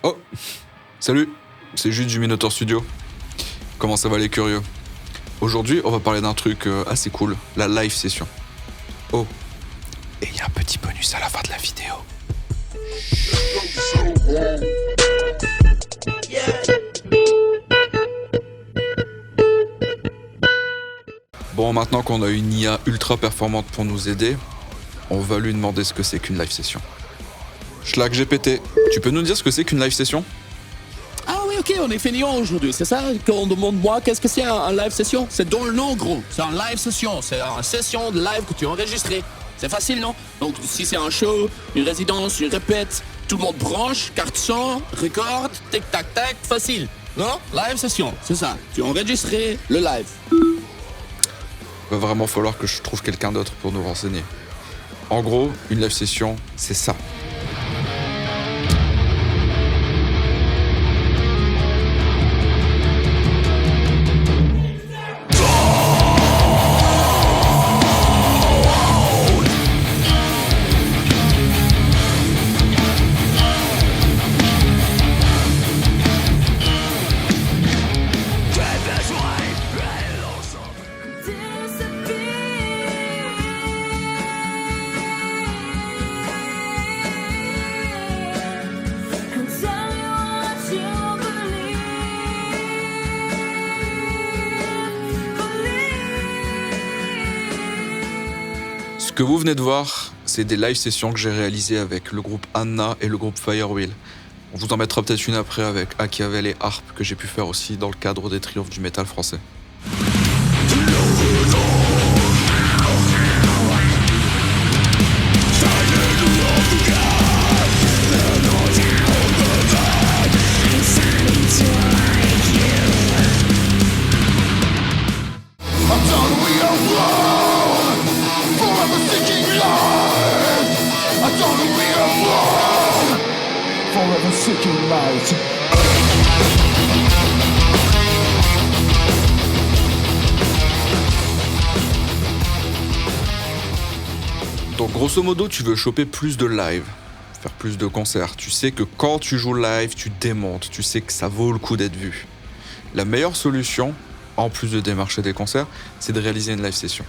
Oh, salut, c'est Jude du Minotaur Studio. Comment ça va les curieux? Aujourd'hui, on va parler d'un truc assez cool, la live session. Oh, et il y a un petit bonus à la fin de la vidéo. Bon, maintenant qu'on a une IA ultra performante pour nous aider, on va lui demander ce que c'est qu'une live session. Schlag GPT, tu peux nous dire ce que c'est qu'une live session? Ah oui, ok, on est fainéant aujourd'hui, c'est ça? Quand on demande moi, qu'est-ce que c'est un live session? C'est dans le nom, gros. C'est un live session, c'est une session de live que tu as enregistrée. C'est facile, non? Donc si c'est un show, une résidence, une répète, tout le monde branche, carte son, record, tic tac tac, facile. Non? Live session, c'est ça. Tu as enregistré le live. Va vraiment falloir que je trouve quelqu'un d'autre pour nous renseigner. En gros, une live session, c'est ça. Ce que vous venez de voir, c'est des live sessions que j'ai réalisées avec le groupe Anna et le groupe Firewheel. On vous en mettra peut-être une après avec Achiavel et Harp que j'ai pu faire aussi dans le cadre des triomphes du métal français. Donc grosso modo, tu veux choper plus de live, faire plus de concerts. Tu sais que quand tu joues live, tu démontes, tu sais que ça vaut le coup d'être vu. La meilleure solution, en plus de démarcher des concerts, c'est de réaliser une live session.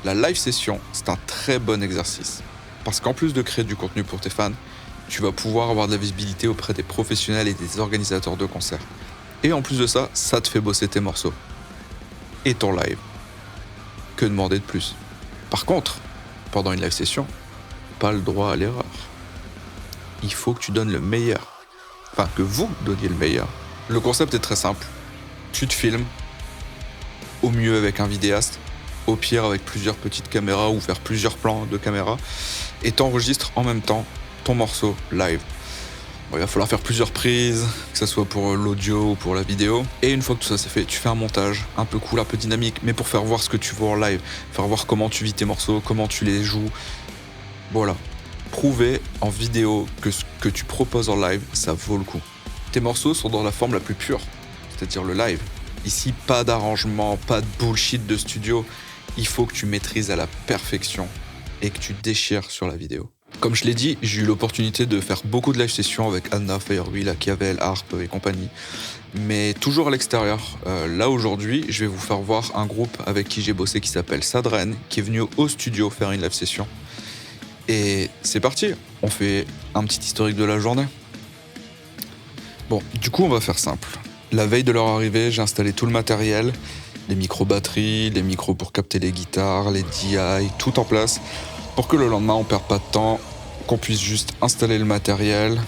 La live session, c'est un très bon exercice. Parce qu'en plus de créer du contenu pour tes fans, tu vas pouvoir avoir de la visibilité auprès des professionnels et des organisateurs de concerts. Et en plus de ça, ça te fait bosser tes morceaux. Et ton live. Que demander de plus? Par contre, pendant une live session, pas le droit à l'erreur. Il faut que tu donnes le meilleur. Enfin, que vous donniez le meilleur. Le concept est très simple. Tu te filmes, au mieux avec un vidéaste, au pire avec plusieurs petites caméras ou faire plusieurs plans de caméra, et t'enregistres en même temps ton morceau live. Bon, il va falloir faire plusieurs prises, que ce soit pour l'audio ou pour la vidéo. Et une fois que tout ça c'est fait, tu fais un montage un peu cool, un peu dynamique, mais pour faire voir ce que tu vois en live, faire voir comment tu vis tes morceaux, comment tu les joues. Voilà. Prouver en vidéo que ce que tu proposes en live, ça vaut le coup. Tes morceaux sont dans la forme la plus pure, c'est-à-dire le live. Ici, pas d'arrangement, pas de bullshit de studio. Il faut que tu maîtrises à la perfection et que tu déchires sur la vidéo. Comme je l'ai dit, j'ai eu l'opportunité de faire beaucoup de live sessions avec Anna, Firewheel, Achiavel, Harp et compagnie, mais toujours à l'extérieur. Là aujourd'hui, je vais vous faire voir un groupe avec qui j'ai bossé qui s'appelle Sadren, qui est venu au studio faire une live session. Et c'est parti, on fait un petit historique de la journée. Bon, du coup on va faire simple. La veille de leur arrivée, j'ai installé tout le matériel, les micros batteries, les micros pour capter les guitares, les DI, tout en place, pour que le lendemain on perde pas de temps, qu'on puisse juste installer le matériel,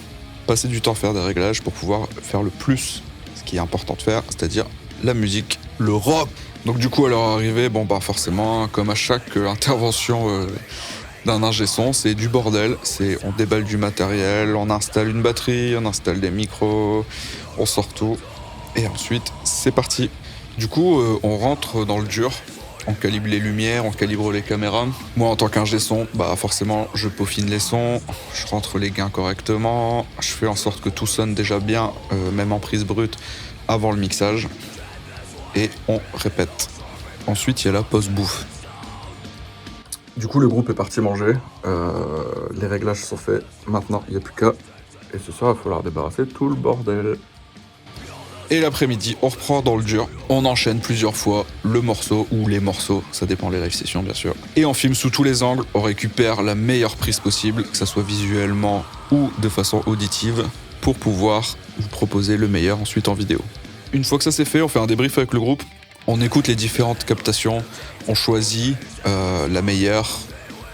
passer du temps à faire des réglages pour pouvoir faire le plus, ce qui est important de faire, c'est-à-dire la musique, le rock. Donc du coup à leur arrivée, bon bah forcément, comme à chaque intervention d'un ingé son, c'est du bordel, on déballe du matériel, on installe une batterie, on installe des micros, on sort tout, et ensuite c'est parti. Du coup on rentre dans le dur, on calibre les lumières, on calibre les caméras. Moi en tant qu'ingé son, bah forcément je peaufine les sons, je rentre les gains correctement, je fais en sorte que tout sonne déjà bien, même en prise brute, avant le mixage, et on répète. Ensuite il y a la post-bouffe. Du coup, le groupe est parti manger, les réglages sont faits, maintenant il n'y a plus qu'à Et ce soir, il va falloir débarrasser tout le bordel. Et l'après-midi, on reprend dans le dur. On enchaîne plusieurs fois le morceau ou les morceaux, ça dépend des live sessions bien sûr. Et on filme sous tous les angles, on récupère la meilleure prise possible, que ça soit visuellement ou de façon auditive, pour pouvoir vous proposer le meilleur ensuite en vidéo. Une fois que ça c'est fait, on fait un débrief avec le groupe, on écoute les différentes captations, on choisit la meilleure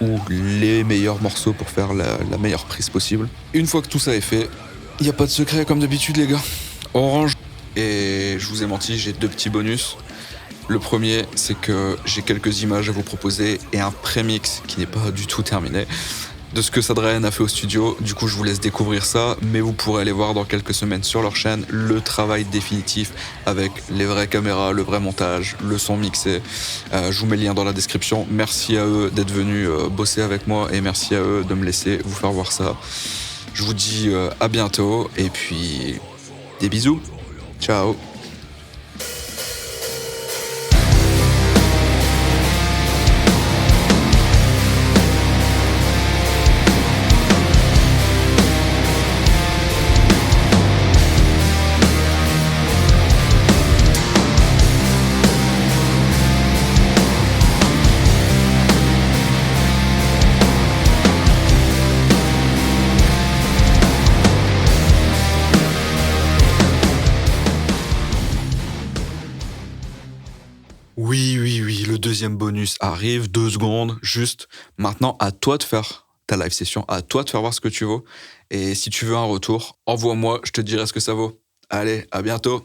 ou les meilleurs morceaux pour faire la meilleure prise possible. Une fois que tout ça est fait, il n'y a pas de secret comme d'habitude les gars. On range. Et je vous ai menti, j'ai 2 petits bonus. Le premier, c'est que j'ai quelques images à vous proposer et un prémix qui n'est pas du tout terminé de ce que Sadreen a fait au studio. Du coup, je vous laisse découvrir ça, mais vous pourrez aller voir dans quelques semaines sur leur chaîne le travail définitif avec les vraies caméras, le vrai montage, le son mixé. Je vous mets le lien dans la description. Merci à eux d'être venus bosser avec moi et merci à eux de me laisser vous faire voir ça. Je vous dis à bientôt et puis des bisous. Ciao. Oui, le deuxième bonus arrive, 2 secondes, juste. Maintenant, à toi de faire ta live session, à toi de faire voir ce que tu vaux. Et si tu veux un retour, envoie-moi, je te dirai ce que ça vaut. Allez, à bientôt.